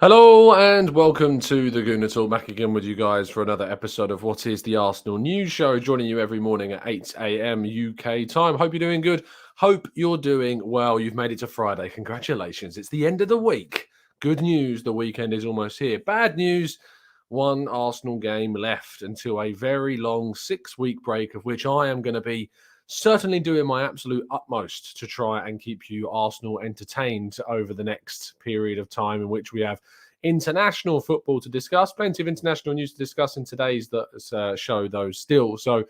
Hello and welcome to the Gooner Talk, back again with you guys for another episode of what is the Arsenal News Show, joining you every morning at 8 a.m. UK time. Hope you're doing good. Hope you're doing well. You've made it to Friday. Congratulations. It's the end of the week. Good news, the weekend is almost here. Bad news, one Arsenal game left until a very long 6-week break, of which I am going to be certainly doing my absolute utmost to try and keep you Arsenal entertained over the next period of time in which we have international football to discuss. Plenty of international news to discuss in today's show, though, still. So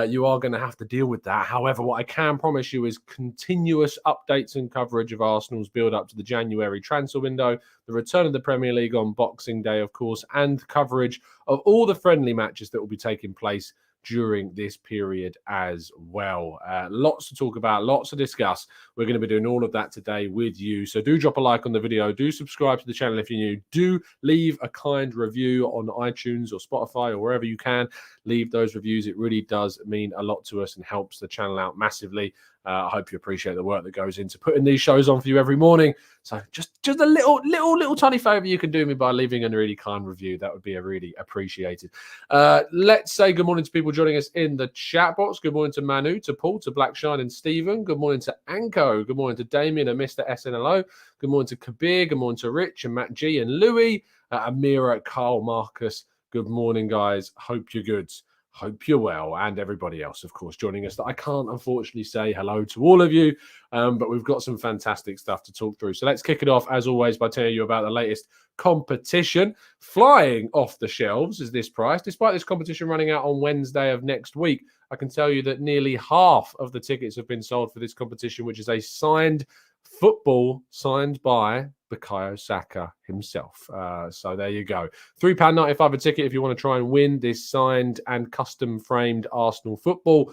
you are going to have to deal with that. However, what I can promise you is continuous updates and coverage of Arsenal's build-up to the January transfer window, the return of the Premier League on Boxing Day, of course, and coverage of all the friendly matches that will be taking place during this period as well. Lots to talk about, lots to discuss. We're going to be doing all of that today with you. So do drop a like on the video. Do subscribe to the channel if you're new. Do leave a kind review on iTunes or Spotify or wherever you can. Leave those reviews. It really does mean a lot to us and helps the channel out massively. I hope you appreciate the work that goes into putting these shows on for you every morning. So just a little tiny favor you can do me by leaving a really kind review. That would be really appreciated. Let's say good morning to people joining us in the chat box. Good morning to Manu, to Paul, to Blackshine and Stephen. Good morning to Anko. Good morning to Damien and Mr. SNLO. Good morning to Kabir. Good morning to Rich and Matt G and Louis, Amira, Carl, Marcus. Good morning, guys. Hope you're good. Hope you're well, and everybody else, of course, joining us that I can't unfortunately say hello to all of you, but we've got some fantastic stuff to talk through. So let's kick it off, as always, by telling you about the latest competition. Flying off the shelves is this prize. Despite this competition running out on Wednesday of next week, I can tell you that nearly half of the tickets have been sold for this competition, which is a signed football signed by Mykhaylo Saka himself. So there you go. £3.95 a ticket if you want to try and win this signed and custom framed Arsenal football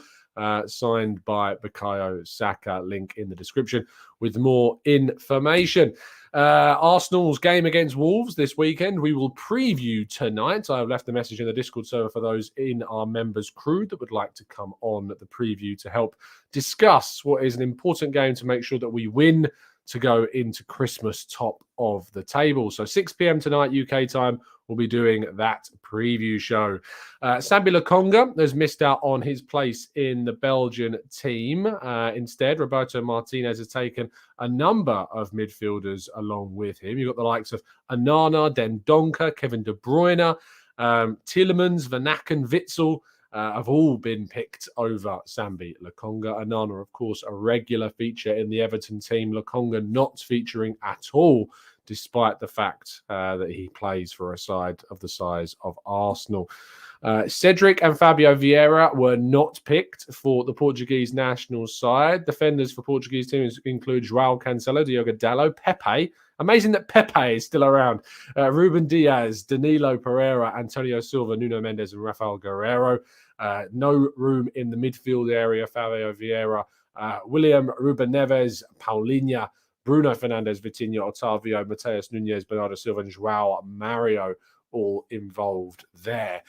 signed by Mykhaylo Saka. Link in the description with more information. Arsenal's game against Wolves this weekend, we will preview tonight. I have left a message in the Discord server for those in our members crew that would like to come on the preview to help discuss what is an important game to make sure that we win to go into Christmas top of the table. So 6 p.m. tonight, UK time, we'll be doing that preview show. Sambi Lokonga has missed out on his place in the Belgian team. Instead, Roberto Martinez has taken a number of midfielders along with him. You've got the likes of Anana, Dendonka, Kevin De Bruyne, Tielemans, Van Aken, Witsel, have all been picked over Sambi Lokonga. Anana, of course, a regular feature in the Everton team. Lokonga not featuring at all, despite the fact that he plays for a side of the size of Arsenal. Cedric and Fabio Vieira were not picked for the Portuguese national side. Defenders for Portuguese teams include João Cancelo, Diogo Dalot, Pepe. Amazing that Pepe is still around. Ruben Diaz, Danilo Pereira, Antonio Silva, Nuno Mendes, and Rafael Guerreiro. No room in the midfield area. Fabio Vieira, William Ruben Neves, Paulinho, Bruno Fernandes, Vitinha, Otavio, Mateus Nunes, Bernardo Silva, and João Mario all involved there.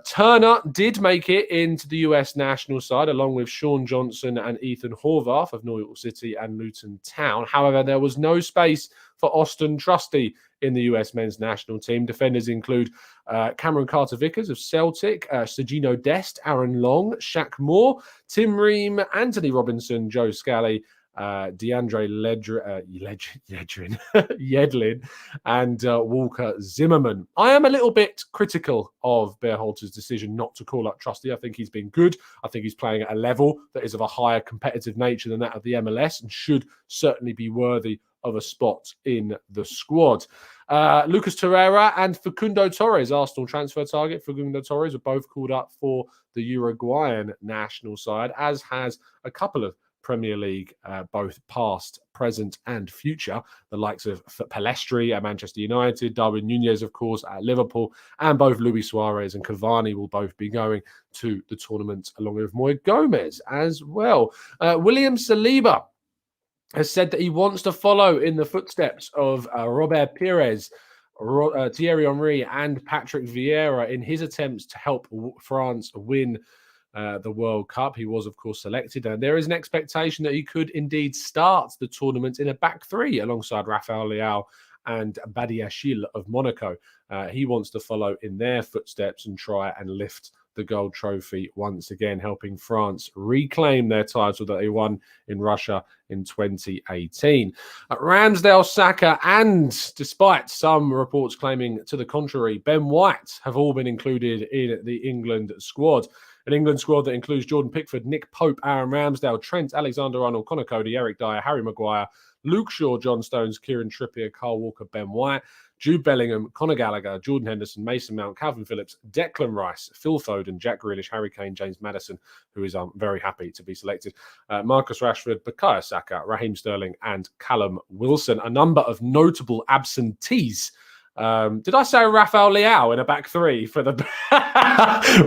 Turner did make it into the US national side, along with Sean Johnson and Ethan Horvath of New York City and Luton Town. However, there was no space for Austin Trusty in the US men's national team. Defenders include Cameron Carter-Vickers of Celtic, Sergino Dest, Aaron Long, Shaq Moore, Tim Ream, Anthony Robinson, Joe Scally, DeAndre Yedlin, and Walker Zimmerman. I am a little bit critical of Berhalter's decision not to call up Trusty. I think he's been good. I think he's playing at a level that is of a higher competitive nature than that of the MLS and should certainly be worthy of a spot in the squad. Lucas Torreira and Facundo Torres, Arsenal transfer target. Facundo Torres were both called up for the Uruguayan national side, as has a couple of Premier League, both past, present, and future. The likes of Palestri at Manchester United, Darwin Nunez, of course, at Liverpool, and both Luis Suarez and Cavani will both be going to the tournament along with Moy Gomez as well. William Saliba has said that he wants to follow in the footsteps of Robert Pires, Thierry Henry, and Patrick Vieira in his attempts to help France win the World Cup. He was, of course, selected, and there is an expectation that he could indeed start the tournament in a back three alongside Rafael Leao and Badiashile of Monaco. He wants to follow in their footsteps and try and lift the gold trophy once again, helping France reclaim their title that they won in Russia in 2018. Ramsdale, Saka, and despite some reports claiming to the contrary, Ben White have all been included in the England squad. An England squad that includes Jordan Pickford, Nick Pope, Aaron Ramsdale, Trent Alexander-Arnold, Conor Cody, Eric Dyer, Harry Maguire, Luke Shaw, John Stones, Kieran Trippier, Carl Walker, Ben White, Jude Bellingham, Conor Gallagher, Jordan Henderson, Mason Mount, Calvin Phillips, Declan Rice, Phil Foden, Jack Grealish, Harry Kane, James Maddison, who is very happy to be selected, Marcus Rashford, Bukayo Saka, Raheem Sterling, and Callum Wilson. A number of notable absentees. Did I say Rafael Leao in a back three for the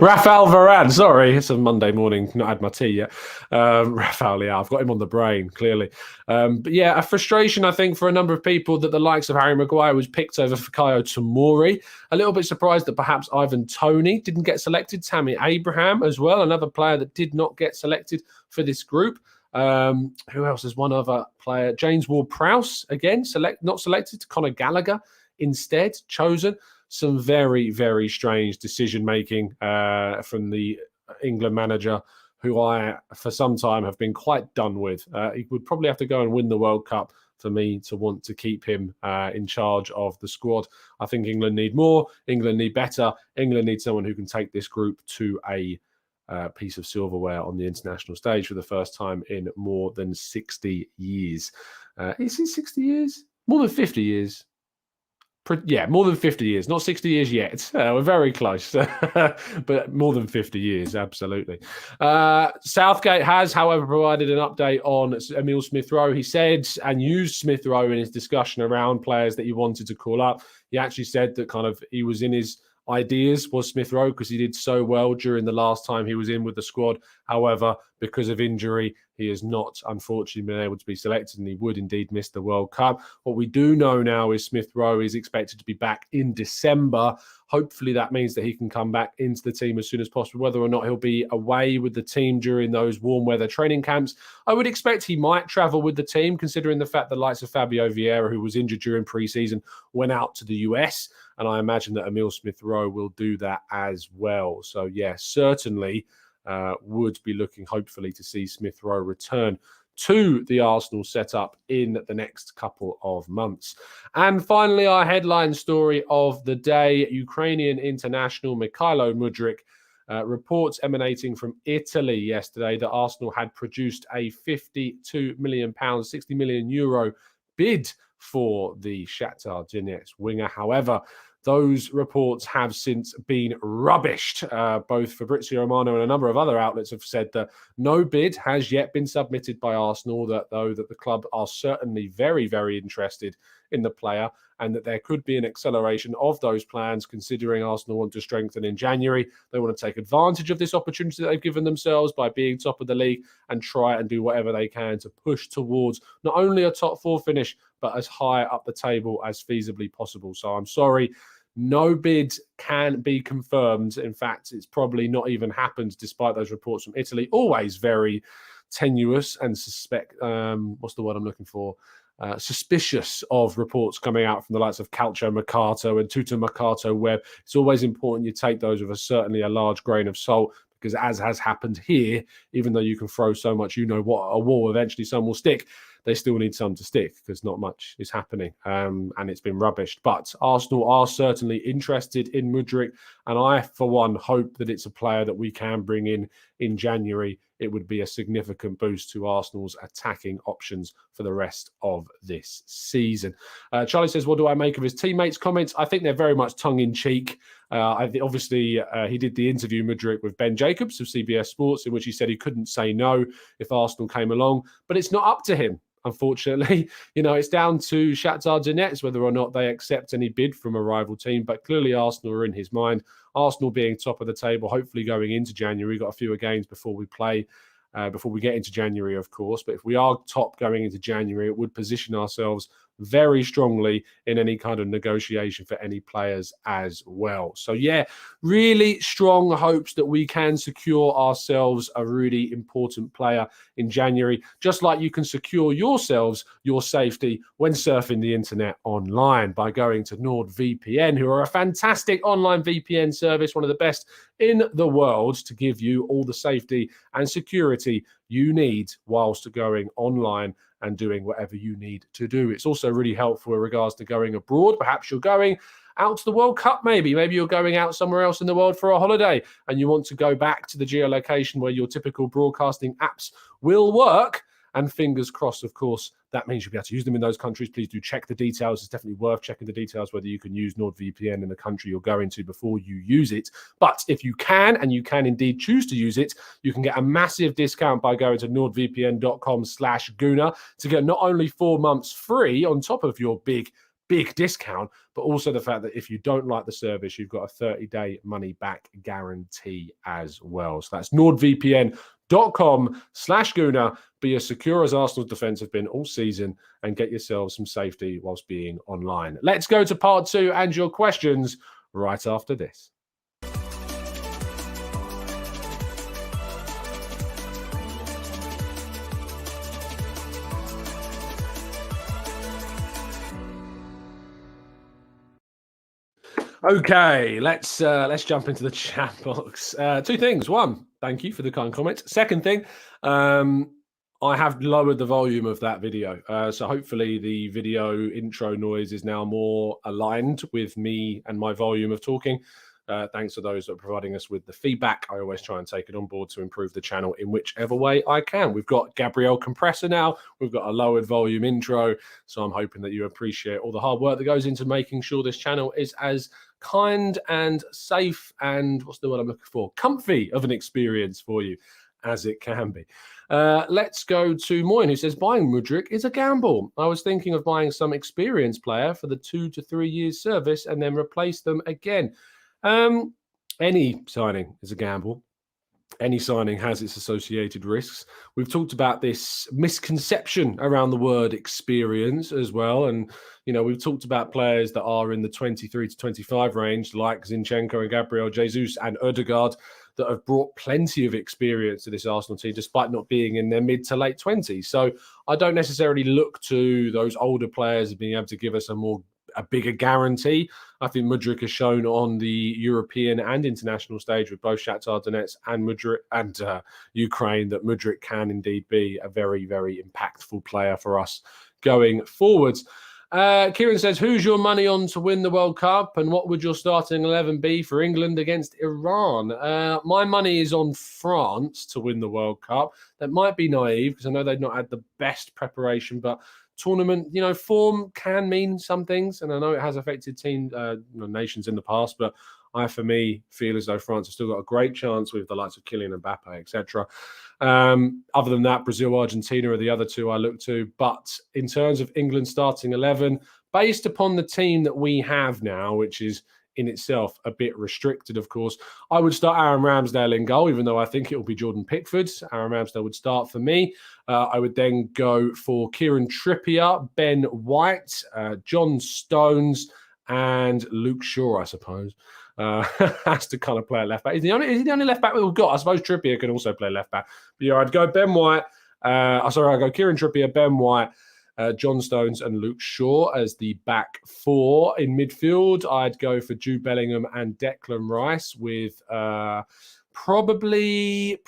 Rafael Varane? Sorry, it's a Monday morning, not had my tea yet. Rafael Leao, I've got him on the brain, clearly. But yeah, a frustration, I think, for a number of people that the likes of Harry Maguire was picked over Fikayo Tomori. A little bit surprised that perhaps Ivan Toney didn't get selected. Tammy Abraham as well, another player that did not get selected for this group. Who else? There's one other player. James Ward-Prowse, again, not selected. Conor Gallagher instead chosen. Some very, very strange decision-making from the England manager, who I, for some time, have been quite done with. He would probably have to go and win the World Cup for me to want to keep him in charge of the squad. I think England need more. England need better. England need someone who can take this group to a piece of silverware on the international stage for the first time in more than 60 years. Is it 60 years? More than 50 years. Yeah, more than 50 years. Not 60 years yet. We're very close. But more than 50 years, absolutely. Southgate has, however, provided an update on Emile Smith-Rowe. He said and used Smith-Rowe in his discussion around players that he wanted to call up. He actually said that kind of he was in his ideas was Smith-Rowe because he did so well during the last time he was in with the squad. However, because of injury, he has not, unfortunately, been able to be selected, and he would indeed miss the World Cup. What we do know now is Smith-Rowe is expected to be back in December. Hopefully that means that he can come back into the team as soon as possible. Whether or not he'll be away with the team during those warm weather training camps, I would expect he might travel with the team, considering the fact the likes of Fabio Vieira, who was injured during pre-season, went out to the US. And I imagine that Emile Smith-Rowe will do that as well. So, yeah, certainly would be looking, hopefully, to see Smith-Rowe return to the Arsenal setup in the next couple of months. And finally, our headline story of the day, Ukrainian international Mykhaylo Mudryk, reports emanating from Italy yesterday that Arsenal had produced a £52 million, 60 million euro bid for the Shakhtar Donetsk winger. However, those reports have since been rubbished. Both Fabrizio Romano and a number of other outlets have said that no bid has yet been submitted by Arsenal, that the club are certainly very, very interested in the player, and that there could be an acceleration of those plans, considering Arsenal want to strengthen in January. They want to take advantage of this opportunity that they've given themselves by being top of the league and try and do whatever they can to push towards not only a top four finish, but as high up the table as feasibly possible. So I'm sorry, no bid can be confirmed. In fact, it's probably not even happened, despite those reports from Italy. Always very tenuous and what's the word I'm looking for? Suspicious of reports coming out from the likes of Calcio Mercato and Tutto Mercato Web. It's always important you take those with certainly a large grain of salt, because as has happened here, even though you can throw so much, what a wall eventually some will stick, they still need some to stick because not much is happening, and it's been rubbished. But Arsenal are certainly interested in Mudryk, and I, for one, hope that it's a player that we can bring in January. It would be a significant boost to Arsenal's attacking options for the rest of this season. Charlie says, what do I make of his teammates' comments? I think they're very much tongue-in-cheek. Obviously, he did the interview, Mudryk, with Ben Jacobs of CBS Sports, in which he said he couldn't say no if Arsenal came along, but it's not up to him. Unfortunately, it's down to Shakhtar Donetsk whether or not they accept any bid from a rival team. But clearly, Arsenal are in his mind. Arsenal being top of the table, hopefully going into January. We've got a fewer games before we play, before we get into January, of course. But if we are top going into January, it would position ourselves very strongly in any kind of negotiation for any players as well. So yeah, really strong hopes that we can secure ourselves a really important player in January, just like you can secure yourselves your safety when surfing the internet online by going to NordVPN, who are a fantastic online VPN service, one of the best in the world, to give you all the safety and security you need whilst going online and doing whatever you need to do. It's also really helpful in regards to going abroad. Perhaps you're going out to the World Cup, maybe you're going out somewhere else in the world for a holiday and you want to go back to the geolocation where your typical broadcasting apps will work. And fingers crossed, of course, that means you'll be able to use them in those countries. Please do check the details. It's definitely worth checking the details, whether you can use NordVPN in the country you're going to before you use it. But if you can, and you can indeed choose to use it, you can get a massive discount by going to nordvpn.com/Gooner to get not only 4 months free on top of your big discount, but also the fact that if you don't like the service, you've got a 30-day money-back guarantee as well. So that's nordvpn.com/Gooner. Be as secure as Arsenal's defence have been all season and get yourselves some safety whilst being online. Let's go to part 2 and your questions right after this. Okay, let's jump into the chat box. 2 things. 1, thank you for the kind comment. Second thing, I have lowered the volume of that video. So hopefully the video intro noise is now more aligned with me and my volume of talking. Thanks to those that are providing us with the feedback. I always try and take it on board to improve the channel in whichever way I can. We've got Gabrielle Compressor now. We've got a lowered volume intro. So I'm hoping that you appreciate all the hard work that goes into making sure this channel is as kind and safe and, what's the word I'm looking for, comfy of an experience for you as it can be. Let's go to Moyne, who says, buying Mudryk is a gamble. I was thinking of buying some experienced player for the 2 to 3 years service and then replace them again. Any signing is a gamble. Any signing has its associated risks. We've talked about this misconception around the word experience as well. And, you know, we've talked about players that are in the 23 to 25 range, like Zinchenko and Gabriel Jesus and Ødegaard, that have brought plenty of experience to this Arsenal team, despite not being in their mid to late 20s. So I don't necessarily look to those older players as being able to give us a bigger guarantee. I think Mudryk has shown on the European and international stage with both Shakhtar Donetsk and Mudryk and Ukraine that Mudryk can indeed be a very, very impactful player for us going forwards. Kieran says, who's your money on to win the World Cup and what would your starting 11 be for England against Iran? My money is on France to win the World Cup. That might be naive because I know they've not had the best preparation, but tournament, you know, form can mean some things, and I know it has affected nations in the past, but I, for me, feel as though France have still got a great chance with the likes of Kylian Mbappe, etc. Other than that, Brazil, Argentina are the other 2 I look to. But in terms of England starting 11, based upon the team that we have now, which is in itself a bit restricted, of course, I would start Aaron Ramsdale in goal, even though I think it will be Jordan Pickford. Aaron Ramsdale would start for me. I would then go for Kieran Trippier, Ben White, John Stones, and Luke Shaw, I suppose. Has to kind of play at left back. Is he the only left back we've got? I suppose Trippier can also play left back. But yeah, I'd go Ben White. I'd go Kieran Trippier, Ben White, John Stones and Luke Shaw as the back 4. In midfield, I'd go for Jude Bellingham and Declan Rice with probably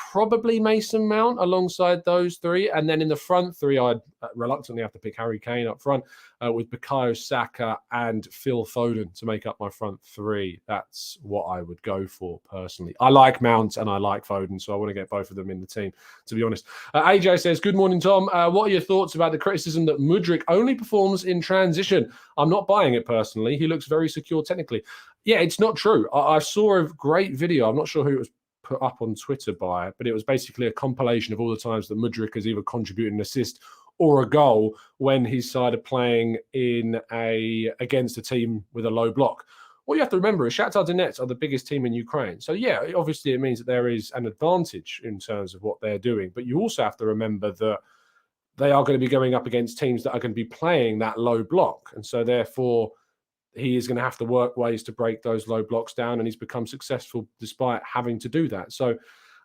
Mason Mount alongside those 3. And then in the front 3, I'd reluctantly have to pick Harry Kane up front with Bukayo Saka and Phil Foden to make up my front 3. That's what I would go for personally. I like Mount and I like Foden, so I want to get both of them in the team, to be honest. AJ says, good morning, Tom. What are your thoughts about the criticism that Mudryk only performs in transition? I'm not buying it personally. He looks very secure technically. Yeah, it's not true. I saw a great video. I'm not sure who it was put up on Twitter by, but it was basically a compilation of all the times that Mudryk has either contributed an assist or a goal when his side are playing against a team with a low block. What you have to remember is Shakhtar Donetsk are the biggest team in Ukraine. So yeah, obviously it means that there is an advantage in terms of what they're doing, but you also have to remember that they are going to be going up against teams that are going to be playing that low block. And so therefore, he is going to have to work ways to break those low blocks down, and he's become successful despite having to do that. So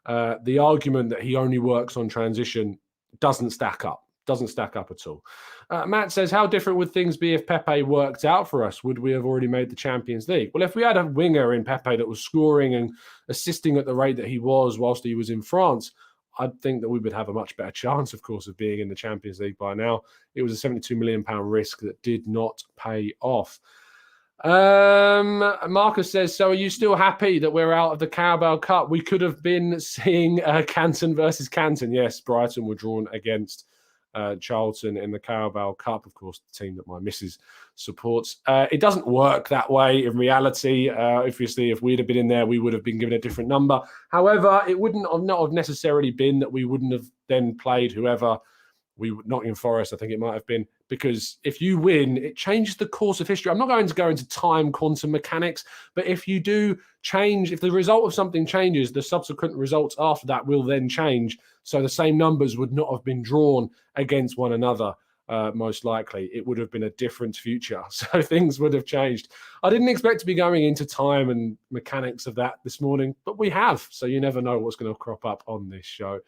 the argument that he only works on transition doesn't stack up. Doesn't stack up at all. Matt says, how different would things be if Pepe worked out for us? Would we have already made the Champions League? Well, if we had a winger in Pepe that was scoring and assisting at the rate that he was whilst he was in France, I'd think that we would have a much better chance, of course, of being in the Champions League by now. It was a £72 million risk that did not pay off. Marcus says, so are you still happy that we're out of the Carabao Cup? We could have been seeing Canton versus Canton. Yes, Brighton were drawn against Charlton in the Carabao Cup, of course, the team that my missus supports. It doesn't work that way in reality. Obviously, if we'd have been in there, we would have been given a different number. However, it wouldn't have not have necessarily been that we wouldn't have then played whoever Nottingham Forest, I think it might have been, because if you win, it changes the course of history. I'm not going to go into time quantum mechanics, but if you do change, if the result of something changes, the subsequent results after that will then change. So the same numbers would not have been drawn against one another. Most likely it would have been a different future. So things would have changed. I didn't expect to be going into time and mechanics of that this morning, but we have. So you never know what's going to crop up on this show.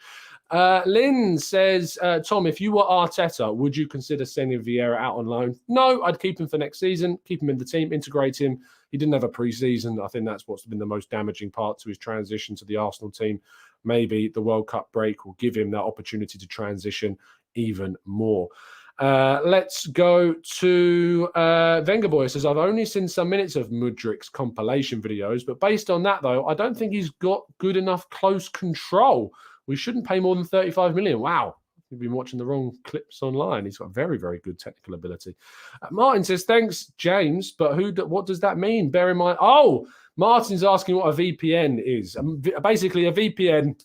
Lynn says, Tom, if you were Arteta, would you consider sending Vieira out on loan? No, I'd keep him for next season, keep him in the team, integrate him. He didn't have a pre-season. I think that's what's been the most damaging part to his transition to the Arsenal team. Maybe the World Cup break will give him that opportunity to transition even more. Let's go to Wenger Boy. Says, I've only seen some minutes of Mudryk's compilation videos, but based on that, though, I don't think he's got good enough close control. We shouldn't pay more than 35 million. Wow. You've been watching the wrong clips online. He's got very, very good technical ability. Martin says, thanks, James, but what does that mean? Bear in mind, Martin's asking what a VPN is. Basically, a VPN,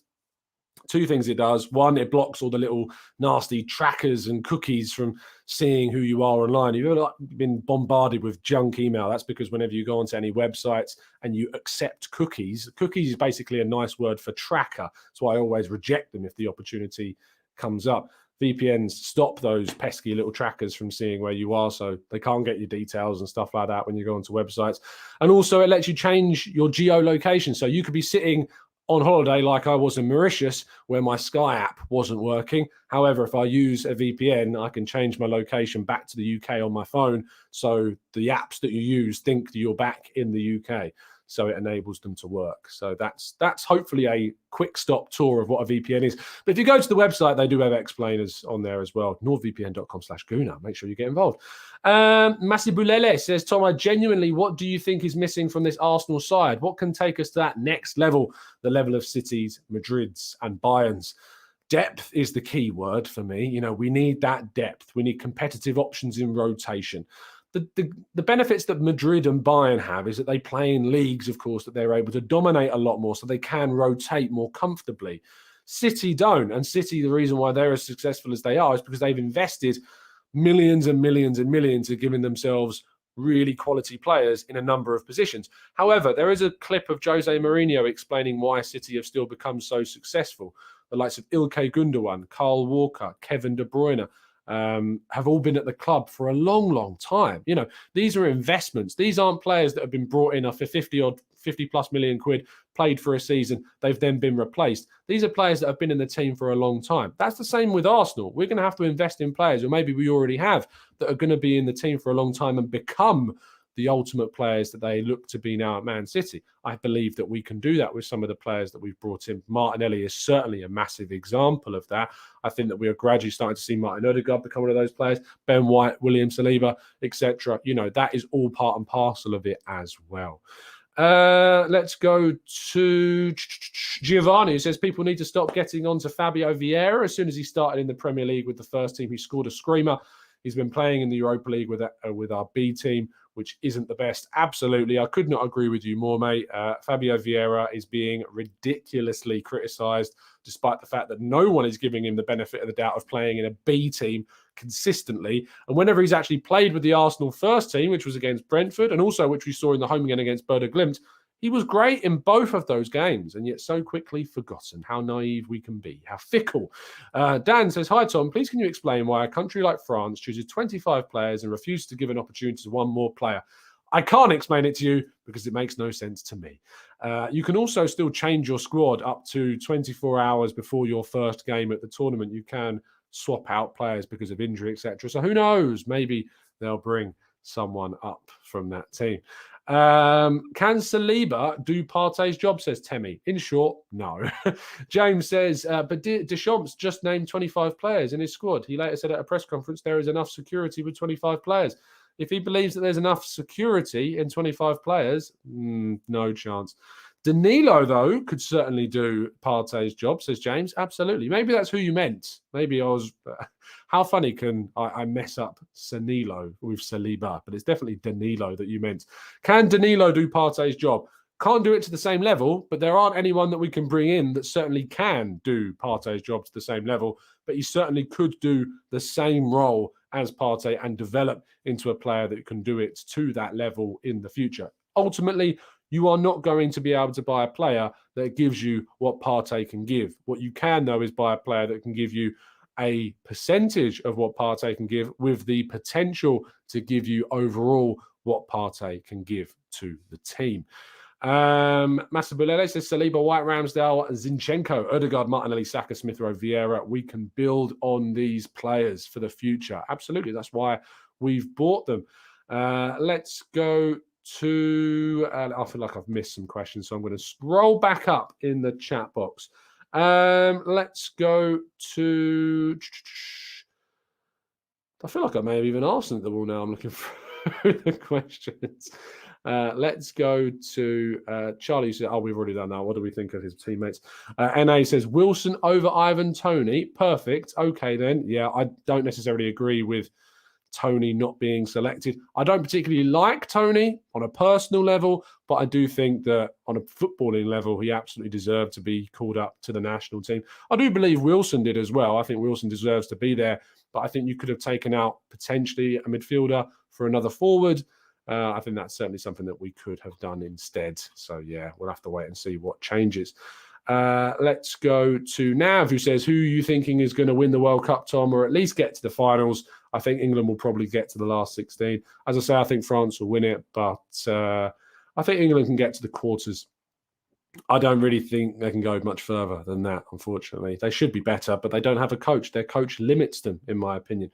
two things it does. One, it blocks all the little nasty trackers and cookies from seeing who you are online. You've ever been bombarded with junk email? That's because whenever you go onto any websites and you accept cookies is basically a nice word for tracker. That's why I always reject them if the opportunity comes up. VPNs stop those pesky little trackers from seeing where you are, so they can't get your details and stuff like that when you go onto websites. And also it lets you change your geolocation. So you could be sitting on holiday like I was in Mauritius where my Sky app wasn't working. However, if I use a VPN, I can change my location back to the UK on my phone. So the apps that you use think that you're back in the UK. So it enables them to work. So that's hopefully a quick stop tour of what a VPN is. But if you go to the website, they do have explainers on there as well. nordvpn.com/Gooner. Make sure you get involved. Masibulele says, Tom, what do you think is missing from this Arsenal side? What can take us to that next level, the level of City's, Madrid's and Bayern's? Depth is the key word for me. We need that depth. We need competitive options in rotation. The benefits that Madrid and Bayern have is that they play in leagues, of course, that they're able to dominate a lot more, so they can rotate more comfortably. City don't. And City, the reason why they're as successful as they are is because they've invested millions and millions and millions of giving themselves really quality players in a number of positions. However, there is a clip of Jose Mourinho explaining why City have still become so successful. The likes of Ilkay Gundogan, Kyle Walker, Kevin De Bruyne, have all been at the club for a long, long time. These are investments. These aren't players that have been brought in for 50 plus million quid, played for a season, they've then been replaced. These are players that have been in the team for a long time. That's the same with Arsenal. We're going to have to invest in players, or maybe we already have, that are going to be in the team for a long time and become the ultimate players that they look to be now at Man City. I believe that we can do that with some of the players that we've brought in. Martinelli is certainly a massive example of that. I think that we are gradually starting to see Martin Odegaard become one of those players, Ben White, William Saliba, etc. That is all part and parcel of it as well. Let's go to Giovanni, who says people need to stop getting on to Fabio Vieira. As soon as he started in the Premier League with the first team, he scored a screamer. He's been playing in the Europa League with our B team, which isn't the best. Absolutely. I could not agree with you more, mate. Fabio Vieira is being ridiculously criticised, despite the fact that no one is giving him the benefit of the doubt of playing in a B team consistently. And whenever he's actually played with the Arsenal first team, which was against Brentford, and also which we saw in the home game against Bodo Glimt, He was great in both of those games, and yet so quickly forgotten. How naive we can be. How fickle. Dan says, hi, Tom. Please can you explain why a country like France chooses 25 players and refuses to give an opportunity to one more player? I can't explain it to you because it makes no sense to me. You can also still change your squad up to 24 hours before your first game at the tournament. You can swap out players because of injury, etc. So who knows? Maybe they'll bring someone up from that team. Can Saliba do Partey's job, says Temi? In short, no. James says, but Deschamps just named 25 players in his squad. He later said at a press conference there is enough security with 25 players. If he believes that there's enough security in 25 players, no chance. Danilo, though, could certainly do Partey's job, says James. Absolutely. Maybe that's who you meant. Maybe I was... how funny can I mess up Sanilo with Saliba? But it's definitely Danilo that you meant. Can Danilo do Partey's job? Can't do it to the same level, but there aren't anyone that we can bring in that certainly can do Partey's job to the same level. But he certainly could do the same role as Partey and develop into a player that can do it to that level in the future. Ultimately, you are not going to be able to buy a player that gives you what Partey can give. What you can, though, is buy a player that can give you a percentage of what Partey can give with the potential to give you overall what Partey can give to the team. Masabulele says Saliba, White, Ramsdale, Zinchenko, Odegaard, Martinelli, Saka, Smith Rowe, Vieira. We can build on these players for the future. Absolutely. That's why we've bought them. Let's go to... I feel like I've missed some questions, so I'm going to scroll back up in the chat box. Let's go to... I feel like I may have even asked them at the wall now. I'm looking through the questions. Let's go to Charlie. Says, oh, we've already done that. What do we think of his teammates? NA says, Wilson over Ivan Toney. Perfect. Okay, then. Yeah, I don't necessarily agree with Toney not being selected. I don't particularly like Toney on a personal level, but I do think that on a footballing level, he absolutely deserved to be called up to the national team. I do believe Wilson did as well. I think Wilson deserves to be there, but I think you could have taken out potentially a midfielder for another forward. I think that's certainly something that we could have done instead. So, yeah, we'll have to wait and see what changes. Let's go to Nav, who says, who are you thinking is going to win the World Cup, Tom, or at least get to the finals? I think England will probably get to the last 16. As I say, I think France will win it, but I think England can get to the quarters. I don't really think they can go much further than that, unfortunately. They should be better, but they don't have a coach. Their coach limits them, in my opinion.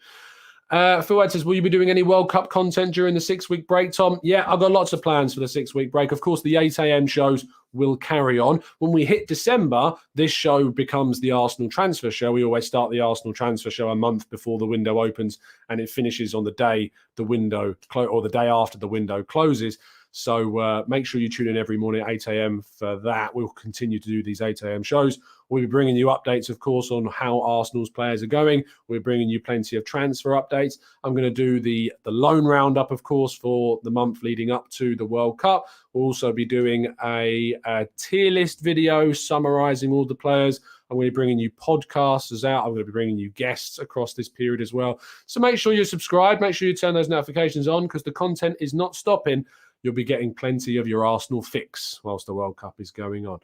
Phil White says, will you be doing any World Cup content during the 6-week break, Tom? Yeah, I've got lots of plans for the 6-week break. Of course, the 8 a.m. shows will carry on. When we hit December, this show becomes the Arsenal transfer show. We always start the Arsenal transfer show a month before the window opens, and it finishes on the day the window or the day after the window closes. So make sure you tune in every morning at 8 a.m. for that. We'll continue to do these 8 a.m. shows. We'll be bringing you updates, of course, on how Arsenal's players are going. We're bringing you plenty of transfer updates. I'm going to do the loan roundup, of course, for the month leading up to the World Cup. We'll also be doing a tier list video summarising all the players. I'm going to be bringing you podcasters out. I'm going to be bringing you guests across this period as well. So make sure you're subscribed. Make sure you turn those notifications on because the content is not stopping. You'll be getting plenty of your Arsenal fix whilst the World Cup is going on.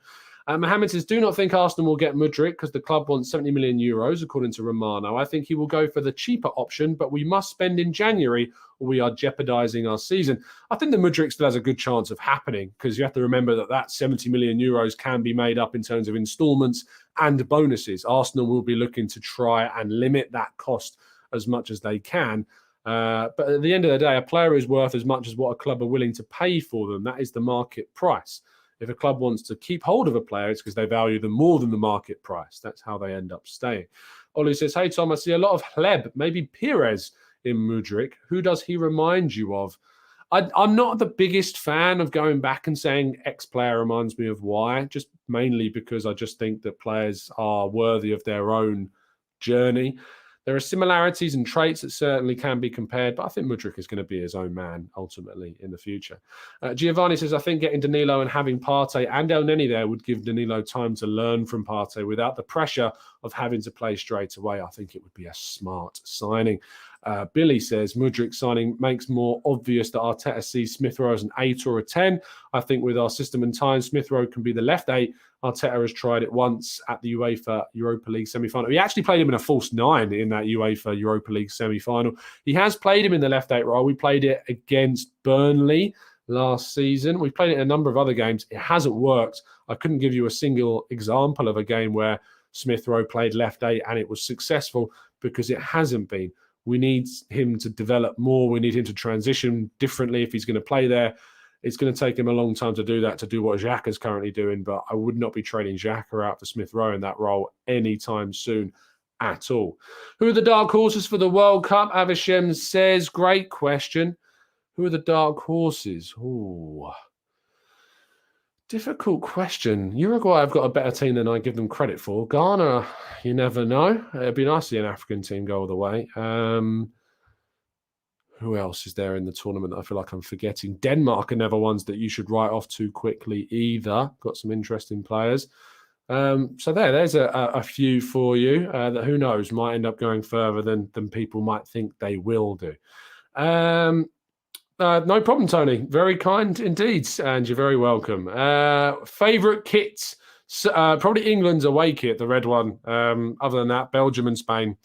Mohammed says, do not think Arsenal will get Mudryk because the club wants 70 million euros, according to Romano. I think he will go for the cheaper option, but we must spend in January or we are jeopardising our season. I think the Mudryk still has a good chance of happening because you have to remember that 70 million euros can be made up in terms of instalments and bonuses. Arsenal will be looking to try and limit that cost as much as they can. But at the end of the day, a player is worth as much as what a club are willing to pay for them. That is the market price. If a club wants to keep hold of a player, it's because they value them more than the market price. That's how they end up staying. Olu says, hey, Tom, I see a lot of Hleb, maybe Pires in Mudryk. Who does he remind you of? I'm not the biggest fan of going back and saying X player reminds me of Y, just mainly because I just think that players are worthy of their own journey. There are similarities and traits that certainly can be compared, but I think Mudryk is going to be his own man ultimately in the future. Giovanni says, I think getting Danilo and having Partey and El Neni there would give Danilo time to learn from Partey without the pressure of having to play straight away. I think it would be a smart signing. Billy says, Mudryk signing makes more obvious that Arteta sees Smith Rowe as an 8 or a 10. I think with our system and time, Smith Rowe can be the left 8. Arteta has tried it once at the UEFA Europa League semi-final. He actually played him in a false 9 in that UEFA Europa League semi-final. He has played him in the left 8 role. We played it against Burnley last season. We've played it in a number of other games. It hasn't worked. I couldn't give you a single example of a game where Smith Rowe played left 8 and it was successful, because it hasn't been. We need him to develop more. We need him to transition differently if he's going to play there. It's going to take him a long time to do that, to do what Xhaka is currently doing, but I would not be trading Xhaka out for Smith Rowe in that role anytime soon at all. Who are the dark horses for the World Cup? Avisham says, great question. Who are the dark horses? Ooh. Difficult question. Uruguay have got a better team than I give them credit for. Ghana, you never know. It'd be nice to see an African team go all the way. Who else is there in the tournament that I feel like I'm forgetting? Denmark are never ones that you should write off too quickly either. Got some interesting players. So there's a few for you that, who knows, might end up going further than people might think they will do. No problem, Tony. Very kind indeed, and you're very welcome. Favourite kits? Probably England's away kit, the red one. Other than that, Belgium and Spain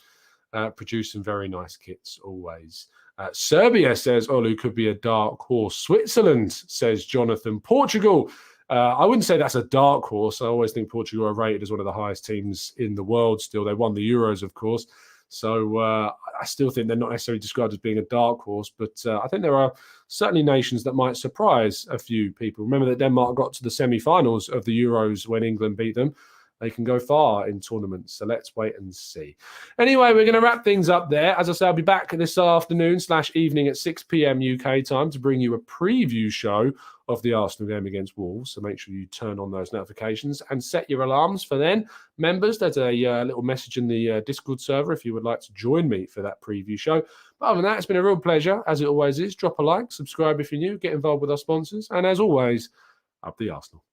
produce some very nice kits always. Serbia says Olu could be a dark horse. Switzerland, says Jonathan. Portugal, I wouldn't say that's a dark horse. I always think Portugal are rated as one of the highest teams in the world still. They won the Euros, of course. So I still think they're not necessarily described as being a dark horse, but I think there are certainly nations that might surprise a few people. Remember that Denmark got to the semi-finals of the Euros when England beat them. They can go far in tournaments, so let's wait and see. Anyway, we're going to wrap things up there. As I say, I'll be back this afternoon/evening at 6 p.m. UK time to bring you a preview show of the Arsenal game against Wolves. So make sure you turn on those notifications and set your alarms for then. Members, there's a little message in the Discord server if you would like to join me for that preview show. But other than that, it's been a real pleasure, as it always is. Drop a like, subscribe if you're new, get involved with our sponsors. And as always, up the Arsenal.